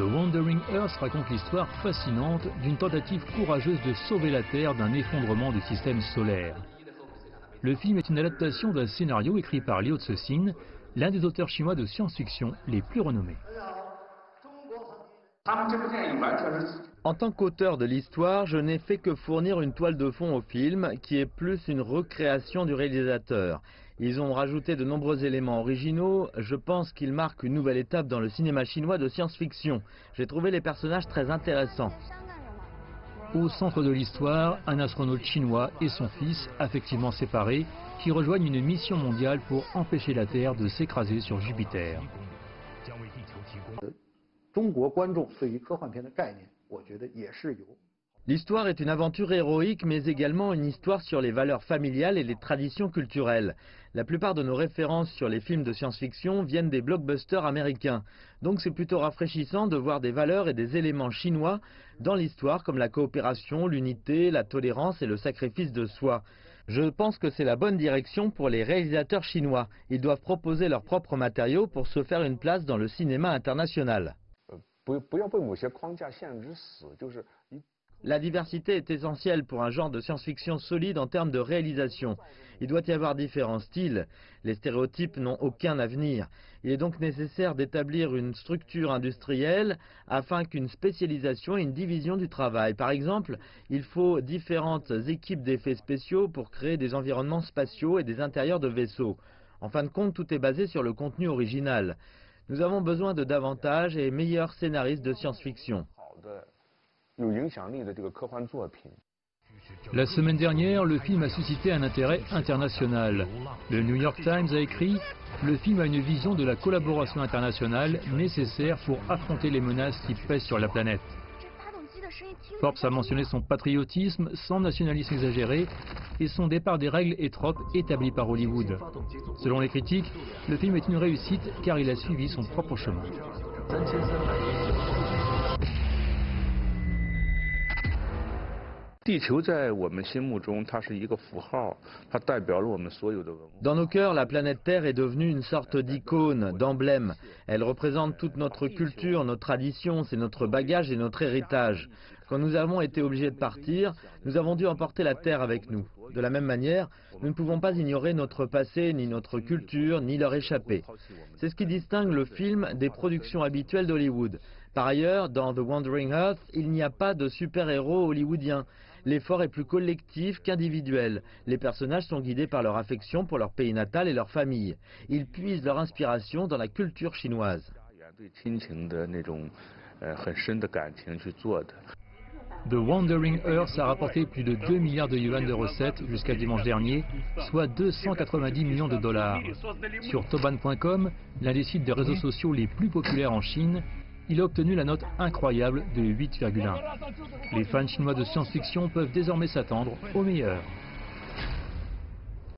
The Wandering Earth raconte l'histoire fascinante d'une tentative courageuse de sauver la Terre d'un effondrement du système solaire. Le film est une adaptation d'un scénario écrit par Liu Cixin, l'un des auteurs chinois de science-fiction les plus renommés. En tant qu'auteur de l'histoire, je n'ai fait que fournir une toile de fond au film, qui est plus une recréation du réalisateur. Ils ont rajouté de nombreux éléments originaux. Je pense qu'ils marquent une nouvelle étape dans le cinéma chinois de science-fiction. J'ai trouvé les personnages très intéressants. Au centre de l'histoire, un astronaute chinois et son fils, affectivement séparés, qui rejoignent une mission mondiale pour empêcher la Terre de s'écraser sur Jupiter. L'histoire est une aventure héroïque, mais également une histoire sur les valeurs familiales et les traditions culturelles. La plupart de nos références sur les films de science-fiction viennent des blockbusters américains. Donc c'est plutôt rafraîchissant de voir des valeurs et des éléments chinois dans l'histoire, comme la coopération, l'unité, la tolérance et le sacrifice de soi. Je pense que c'est la bonne direction pour les réalisateurs chinois. Ils doivent proposer leurs propres matériaux pour se faire une place dans le cinéma international. La diversité est essentielle pour un genre de science-fiction solide en termes de réalisation. Il doit y avoir différents styles. Les stéréotypes n'ont aucun avenir. Il est donc nécessaire d'établir une structure industrielle afin qu'une spécialisation et une division du travail. Par exemple, il faut différentes équipes d'effets spéciaux pour créer des environnements spatiaux et des intérieurs de vaisseaux. En fin de compte, tout est basé sur le contenu original. Nous avons besoin de davantage et meilleurs scénaristes de science-fiction. La semaine dernière, le film a suscité un intérêt international. Le New York Times a écrit « Le film a une vision de la collaboration internationale nécessaire pour affronter les menaces qui pèsent sur la planète ». Forbes a mentionné son patriotisme, son nationalisme exagéré et son départ des règles et tropes établies par Hollywood. Selon les critiques, le film est une réussite car il a suivi son propre chemin. Dans nos cœurs, la planète Terre est devenue une sorte d'icône, d'emblème. Elle représente toute notre culture, nos traditions, c'est notre bagage et notre héritage. Quand nous avons été obligés de partir, nous avons dû emporter la Terre avec nous. De la même manière, nous ne pouvons pas ignorer notre passé, ni notre culture, ni leur échapper. C'est ce qui distingue le film des productions habituelles d'Hollywood. Par ailleurs, dans The Wandering Earth, il n'y a pas de super-héros hollywoodiens. L'effort est plus collectif qu'individuel. Les personnages sont guidés par leur affection pour leur pays natal et leur famille. Ils puisent leur inspiration dans la culture chinoise. The Wandering Earth a rapporté plus de 2 milliards de yuan de recettes jusqu'à dimanche dernier, soit 290 millions de dollars. Sur Douban.com, l'un des sites des réseaux sociaux les plus populaires en Chine, il a obtenu la note incroyable de 8,1. Les fans chinois de science-fiction peuvent désormais s'attendre au meilleur.